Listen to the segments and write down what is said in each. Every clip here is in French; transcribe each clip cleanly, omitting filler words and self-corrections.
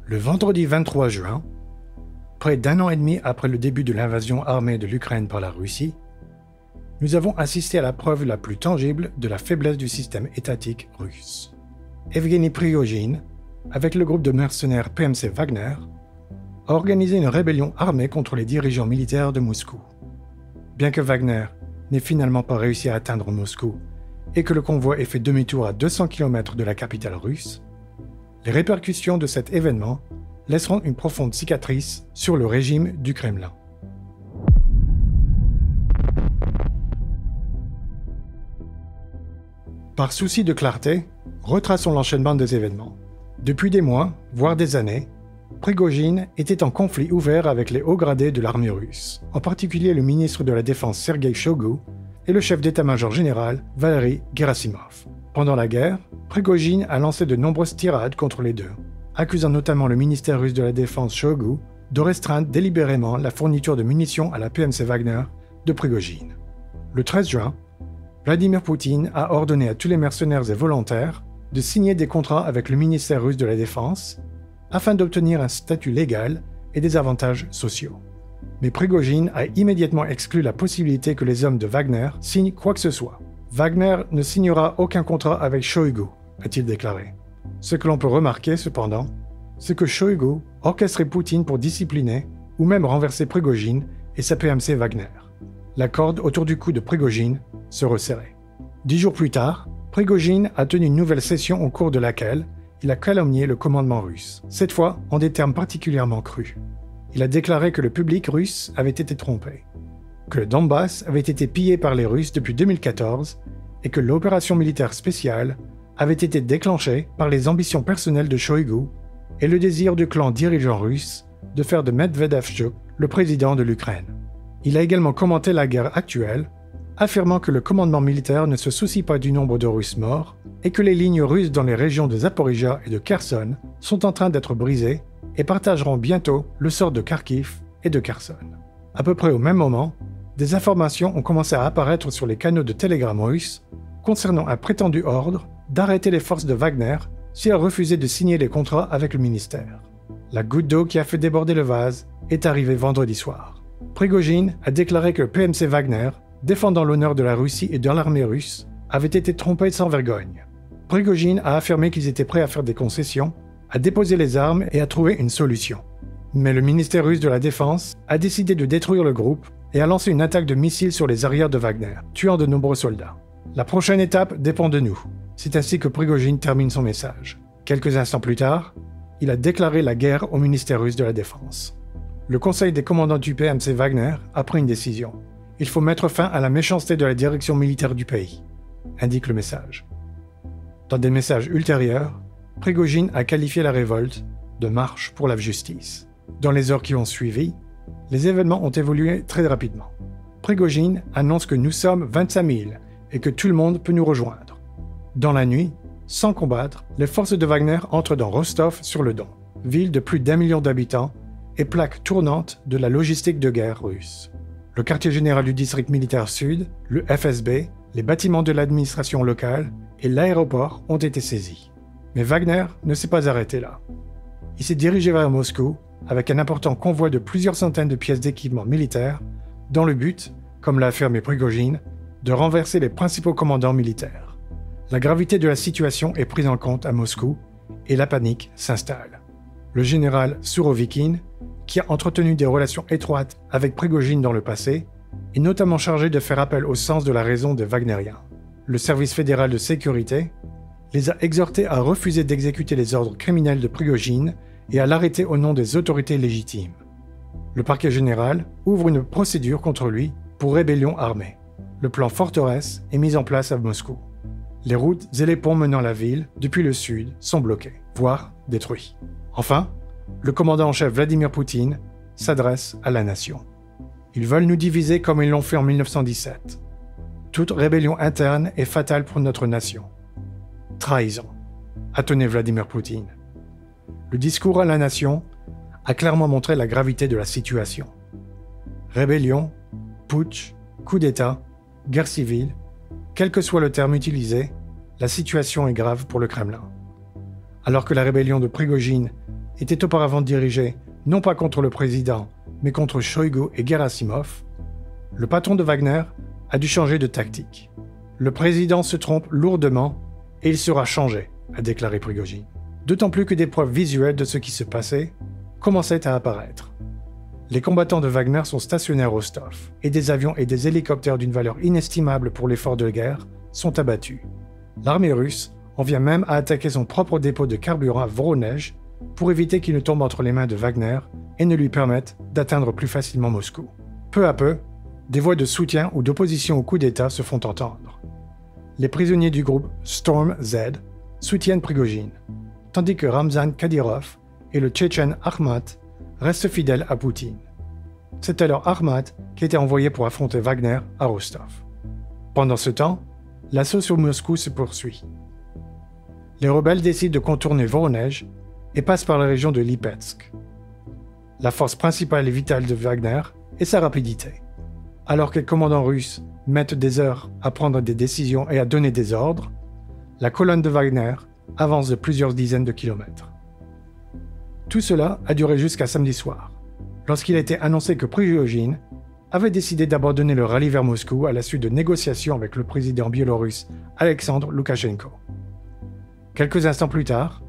Le vendredi 23 juin, près d'un an et demi après le début de l'invasion armée de l'Ukraine par la Russie, nous avons assisté à la preuve la plus tangible de la faiblesse du système étatique russe. Evgeny Prigojine, avec le groupe de mercenaires PMC Wagner, a organisé une rébellion armée contre les dirigeants militaires de Moscou. Bien que Wagner n'ait finalement pas réussi à atteindre Moscou et que le convoi ait fait demi-tour à 200 km de la capitale russe, les répercussions de cet événement laisseront une profonde cicatrice sur le régime du Kremlin. Par souci de clarté, retraçons l'enchaînement des événements. Depuis des mois, voire des années, Prigojine était en conflit ouvert avec les hauts gradés de l'armée russe, en particulier le ministre de la Défense Sergueï Shoigu et le chef d'état-major général Valery Gerasimov. Pendant la guerre, Prigojine a lancé de nombreuses tirades contre les deux, accusant notamment le ministère russe de la Défense Shoigu de restreindre délibérément la fourniture de munitions à la PMC Wagner de Prigojine. Le 13 juin, Vladimir Poutine a ordonné à tous les mercenaires et volontaires de signer des contrats avec le ministère russe de la Défense afin d'obtenir un statut légal et des avantages sociaux. Mais Prigojine a immédiatement exclu la possibilité que les hommes de Wagner signent quoi que ce soit. Wagner ne signera aucun contrat avec Shoigu, a-t-il déclaré. Ce que l'on peut remarquer, cependant, c'est que Shoigu orchestrait Poutine pour discipliner ou même renverser Prigojine et sa PMC Wagner. La corde autour du cou de Prigojine se resserrait. 10 jours plus tard, Prigojine a tenu une nouvelle session au cours de laquelle il a calomnié le commandement russe, cette fois en des termes particulièrement crus. Il a déclaré que le public russe avait été trompé, que le Donbass avait été pillé par les Russes depuis 2014 et que l'opération militaire spéciale avait été déclenchée par les ambitions personnelles de Shoigu et le désir du clan dirigeant russe de faire de Medvedevchuk le président de l'Ukraine. Il a également commenté la guerre actuelle, affirmant que le commandement militaire ne se soucie pas du nombre de Russes morts et que les lignes russes dans les régions de Zaporizhia et de Kherson sont en train d'être brisées et partageront bientôt le sort de Kharkiv et de Kherson. À peu près au même moment, des informations ont commencé à apparaître sur les canaux de Telegram russes concernant un prétendu ordre d'arrêter les forces de Wagner si elles refusaient de signer les contrats avec le ministère. La goutte d'eau qui a fait déborder le vase est arrivée vendredi soir. Prigojine a déclaré que le PMC Wagner, défendant l'honneur de la Russie et de l'armée russe, avait été trompé sans vergogne. Prigojine a affirmé qu'ils étaient prêts à faire des concessions, à déposer les armes et à trouver une solution. Mais le ministère russe de la Défense a décidé de détruire le groupe et a lancé une attaque de missiles sur les arrières de Wagner, tuant de nombreux soldats. La prochaine étape dépend de nous. C'est ainsi que Prigojine termine son message. Quelques instants plus tard, il a déclaré la guerre au ministère russe de la Défense. Le conseil des commandants du PMC Wagner a pris une décision. Il faut mettre fin à la méchanceté de la direction militaire du pays, indique le message. Dans des messages ultérieurs, Prigojine a qualifié la révolte de marche pour la justice. Dans les heures qui ont suivi, les événements ont évolué très rapidement. Prigojine annonce que nous sommes 25 000 et que tout le monde peut nous rejoindre. Dans la nuit, sans combattre, les forces de Wagner entrent dans Rostov-sur-le-Don, ville de plus d'1 million d'habitants et plaque tournante de la logistique de guerre russe. Le quartier général du district militaire sud, le FSB, les bâtiments de l'administration locale et l'aéroport ont été saisis. Mais Wagner ne s'est pas arrêté là. Il s'est dirigé vers Moscou avec un important convoi de plusieurs centaines de pièces d'équipement militaire dans le but, comme l'a affirmé Prigojine, de renverser les principaux commandants militaires. La gravité de la situation est prise en compte à Moscou et la panique s'installe. Le général Surovikin, qui a entretenu des relations étroites avec Prigojine dans le passé, est notamment chargé de faire appel au sens de la raison des Wagnériens. Le service fédéral de sécurité les a exhortés à refuser d'exécuter les ordres criminels de Prigojine et à l'arrêter au nom des autorités légitimes. Le parquet général ouvre une procédure contre lui pour rébellion armée. Le plan forteresse est mis en place à Moscou. Les routes et les ponts menant la ville depuis le sud sont bloqués, voire détruits. Enfin, le commandant en chef Vladimir Poutine s'adresse à la nation. Ils veulent nous diviser comme ils l'ont fait en 1917. Toute rébellion interne est fatale pour notre nation. Trahison, a tenu Vladimir Poutine. Le discours à la nation a clairement montré la gravité de la situation. Rébellion, putsch, coup d'État, guerre civile, quel que soit le terme utilisé, la situation est grave pour le Kremlin. Alors que la rébellion de Prigojine était auparavant dirigée non pas contre le président, mais contre Shoigu et Gerasimov, le patron de Wagner a dû changer de tactique. Le président se trompe lourdement et il sera changé, a déclaré Prigojine. D'autant plus que des preuves visuelles de ce qui se passait commençaient à apparaître. Les combattants de Wagner sont stationnés à Rostov et des avions et des hélicoptères d'une valeur inestimable pour l'effort de guerre sont abattus. L'armée russe en vient même à attaquer son propre dépôt de carburant à Voronezh pour éviter qu'il ne tombe entre les mains de Wagner et ne lui permette d'atteindre plus facilement Moscou. Peu à peu, des voix de soutien ou d'opposition au coup d'État se font entendre. Les prisonniers du groupe Storm Z soutiennent Prigojine, tandis que Ramzan Kadyrov et le Tchétchène Akhmat restent fidèles à Poutine. C'est alors Akhmat qui a été envoyé pour affronter Wagner à Rostov. Pendant ce temps, l'assaut sur Moscou se poursuit. Les rebelles décident de contourner Voronezh et passent par la région de Lipetsk. La force principale et vitale de Wagner est sa rapidité. Alors que les commandants russes mettent des heures à prendre des décisions et à donner des ordres, la colonne de Wagner avance de plusieurs dizaines de kilomètres. Tout cela a duré jusqu'à samedi soir, lorsqu'il a été annoncé que Prigojine avait décidé d'abandonner le rallye vers Moscou à la suite de négociations avec le président biélorusse Alexandre Loukachenko. Quelques instants plus tard,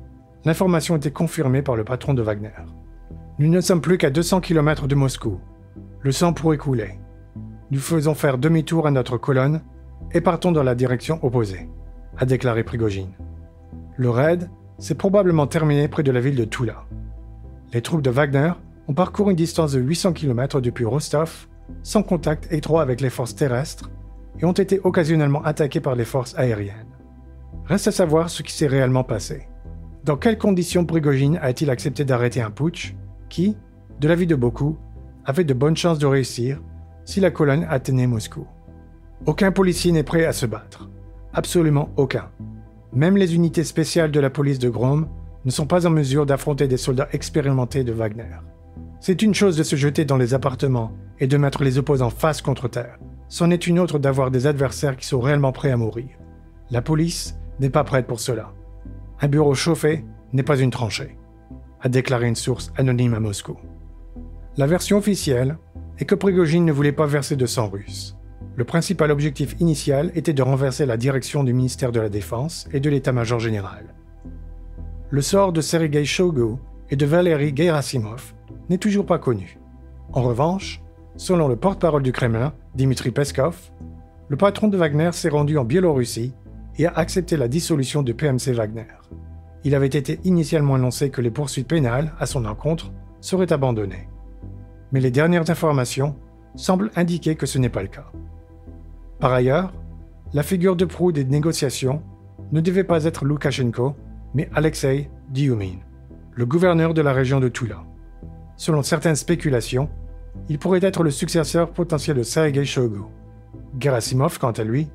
l'information était confirmée par le patron de Wagner. « Nous ne sommes plus qu'à 200 km de Moscou. Le sang pourrait couler. Nous faisons faire demi-tour à notre colonne et partons dans la direction opposée », a déclaré Prigojine. Le raid s'est probablement terminé près de la ville de Toula. Les troupes de Wagner ont parcouru une distance de 800 km depuis Rostov, sans contact étroit avec les forces terrestres, et ont été occasionnellement attaquées par les forces aériennes. Reste à savoir ce qui s'est réellement passé. Dans quelles conditions Prigojine a-t-il accepté d'arrêter un putsch qui, de l'avis de beaucoup, avait de bonnes chances de réussir si la colonne atteignait Moscou? Aucun policier n'est prêt à se battre. Absolument aucun. Même les unités spéciales de la police de Grom ne sont pas en mesure d'affronter des soldats expérimentés de Wagner. C'est une chose de se jeter dans les appartements et de mettre les opposants face contre terre. C'en est une autre d'avoir des adversaires qui sont réellement prêts à mourir. La police n'est pas prête pour cela. Un bureau chauffé n'est pas une tranchée, a déclaré une source anonyme à Moscou. La version officielle est que Prigojine ne voulait pas verser de sang russe. Le principal objectif initial était de renverser la direction du ministère de la Défense et de l'état-major général. Le sort de Sergei Shoigu et de Valery Gerasimov n'est toujours pas connu. En revanche, selon le porte-parole du Kremlin, Dmitri Peskov, le patron de Wagner s'est rendu en Biélorussie et a accepté la dissolution de PMC Wagner. Il avait été initialement annoncé que les poursuites pénales à son encontre seraient abandonnées. Mais les dernières informations semblent indiquer que ce n'est pas le cas. Par ailleurs, la figure de proue des négociations ne devait pas être Loukachenko, mais Alexei Dioumin, le gouverneur de la région de Toula. Selon certaines spéculations, il pourrait être le successeur potentiel de Sergei Shoigu. Gerasimov, quant à lui,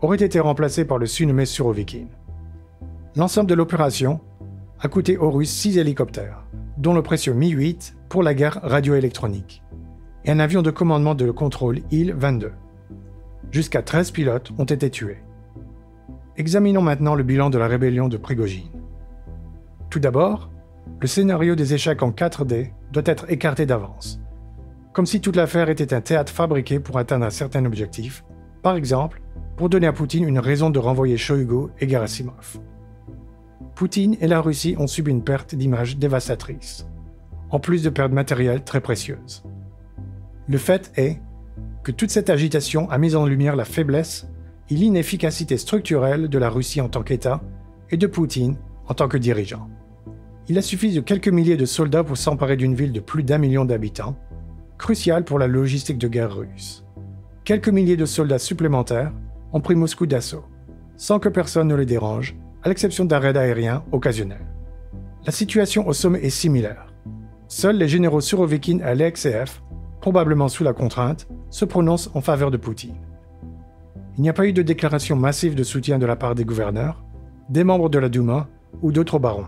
aurait été remplacé par le surnommé Surovikin. L'ensemble de l'opération a coûté aux Russes 6 hélicoptères, dont le précieux Mi-8 pour la guerre radioélectronique, et un avion de commandement de contrôle Il-22. Jusqu'à 13 pilotes ont été tués. Examinons maintenant le bilan de la rébellion de Prigojine. Tout d'abord, le scénario des échecs en 4D doit être écarté d'avance, comme si toute l'affaire était un théâtre fabriqué pour atteindre un certain objectif, par exemple, pour donner à Poutine une raison de renvoyer Shoigu et Gerasimov. Poutine et la Russie ont subi une perte d'image dévastatrice, en plus de pertes matérielles très précieuses. Le fait est que toute cette agitation a mis en lumière la faiblesse et l'inefficacité structurelle de la Russie en tant qu'État et de Poutine en tant que dirigeant. Il a suffi de quelques milliers de soldats pour s'emparer d'une ville de plus d'1 million d'habitants, cruciale pour la logistique de guerre russe. Quelques milliers de soldats supplémentaires ont pris Moscou d'assaut, sans que personne ne les dérange, à l'exception d'un raid aérien occasionnel. La situation au sommet est similaire. Seuls les généraux Surovikin et Alexeev, probablement sous la contrainte, se prononcent en faveur de Poutine. Il n'y a pas eu de déclaration massive de soutien de la part des gouverneurs, des membres de la Douma ou d'autres barons.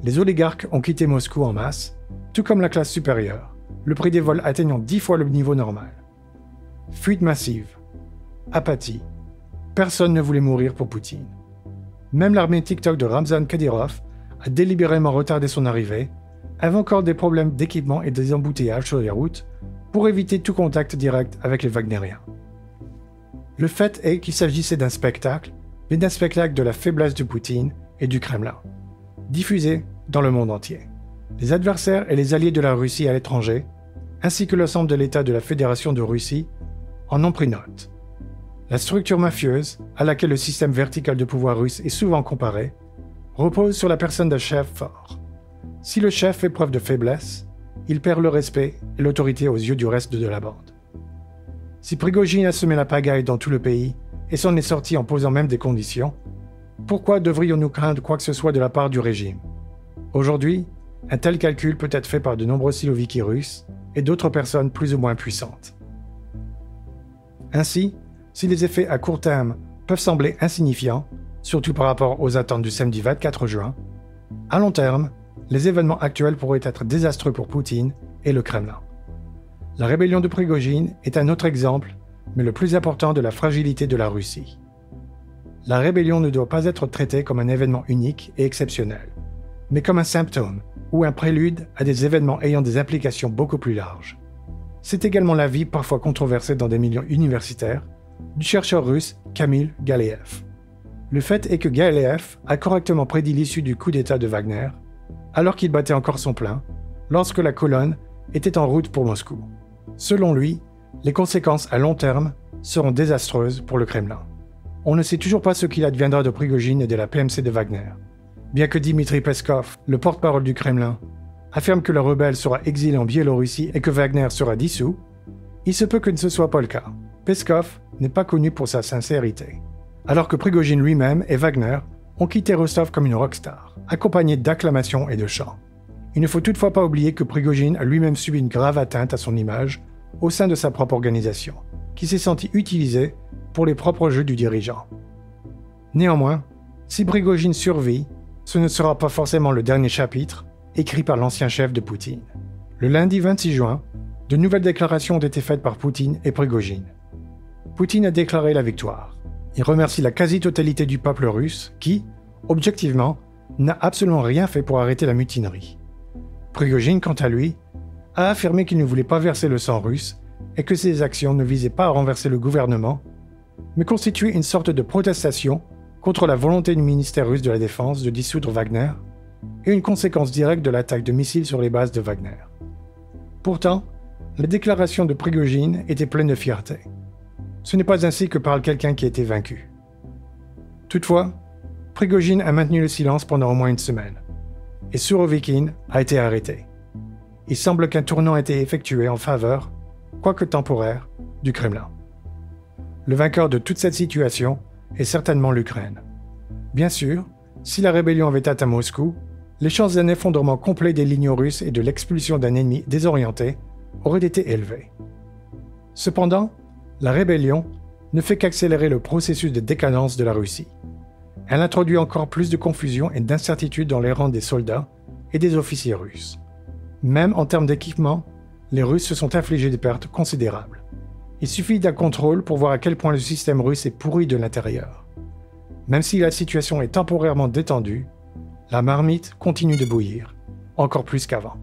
Les oligarques ont quitté Moscou en masse, tout comme la classe supérieure, le prix des vols atteignant 10 fois le niveau normal. Fuite massive. Apathie. Personne ne voulait mourir pour Poutine. Même l'armée TikTok de Ramzan Kadyrov a délibérément retardé son arrivée, invoquant des problèmes d'équipement et des embouteillages sur les routes pour éviter tout contact direct avec les Wagnériens. Le fait est qu'il s'agissait d'un spectacle, mais d'un spectacle de la faiblesse de Poutine et du Kremlin, diffusé dans le monde entier. Les adversaires et les alliés de la Russie à l'étranger, ainsi que l'ensemble de l'État de la Fédération de Russie, en ont pris note. La structure mafieuse, à laquelle le système vertical de pouvoir russe est souvent comparé, repose sur la personne d'un chef fort. Si le chef fait preuve de faiblesse, il perd le respect et l'autorité aux yeux du reste de la bande. Si Prigojine a semé la pagaille dans tout le pays et s'en est sorti en posant même des conditions, pourquoi devrions-nous craindre quoi que ce soit de la part du régime? Aujourd'hui, un tel calcul peut être fait par de nombreux siloviki russes et d'autres personnes plus ou moins puissantes. Ainsi, si les effets à court terme peuvent sembler insignifiants, surtout par rapport aux attentes du samedi 24 juin, à long terme, les événements actuels pourraient être désastreux pour Poutine et le Kremlin. La rébellion de Prigojine est un autre exemple, mais le plus important de la fragilité de la Russie. La rébellion ne doit pas être traitée comme un événement unique et exceptionnel, mais comme un symptôme ou un prélude à des événements ayant des implications beaucoup plus larges. C'est également l'avis parfois controversé dans des milieux universitaires du chercheur russe Kamil Galeev. Le fait est que Galeev a correctement prédit l'issue du coup d'État de Wagner, alors qu'il battait encore son plein, lorsque la colonne était en route pour Moscou. Selon lui, les conséquences à long terme seront désastreuses pour le Kremlin. On ne sait toujours pas ce qu'il adviendra de Prigojine et de la PMC de Wagner. Bien que Dmitri Peskov, le porte-parole du Kremlin, affirme que le rebelle sera exilé en Biélorussie et que Wagner sera dissous, il se peut que ce ne soit pas le cas. Peskov n'est pas connu pour sa sincérité. Alors que Prigojine lui-même et Wagner ont quitté Rostov comme une rockstar, accompagné d'acclamations et de chants. Il ne faut toutefois pas oublier que Prigojine a lui-même subi une grave atteinte à son image au sein de sa propre organisation, qui s'est senti utilisée pour les propres jeux du dirigeant. Néanmoins, si Prigojine survit, ce ne sera pas forcément le dernier chapitre écrit par l'ancien chef de Poutine. Le lundi 26 juin, de nouvelles déclarations ont été faites par Poutine et Prigojine. Poutine a déclaré la victoire. Il remercie la quasi-totalité du peuple russe qui, objectivement, n'a absolument rien fait pour arrêter la mutinerie. Prigojine, quant à lui, a affirmé qu'il ne voulait pas verser le sang russe et que ses actions ne visaient pas à renverser le gouvernement, mais constituaient une sorte de protestation contre la volonté du ministère russe de la Défense de dissoudre Wagner et une conséquence directe de l'attaque de missiles sur les bases de Wagner. Pourtant, la déclaration de Prigojine était pleine de fierté. Ce n'est pas ainsi que parle quelqu'un qui a été vaincu. Toutefois, Prigojine a maintenu le silence pendant au moins une semaine, et Surovikin a été arrêté. Il semble qu'un tournant ait été effectué en faveur, quoique temporaire, du Kremlin. Le vainqueur de toute cette situation est certainement l'Ukraine. Bien sûr, si la rébellion avait atteint Moscou, les chances d'un effondrement complet des lignes russes et de l'expulsion d'un ennemi désorienté auraient été élevées. Cependant, la rébellion ne fait qu'accélérer le processus de décadence de la Russie. Elle introduit encore plus de confusion et d'incertitude dans les rangs des soldats et des officiers russes. Même en termes d'équipement, les Russes se sont infligés des pertes considérables. Il suffit d'un contrôle pour voir à quel point le système russe est pourri de l'intérieur. Même si la situation est temporairement détendue, la marmite continue de bouillir, encore plus qu'avant.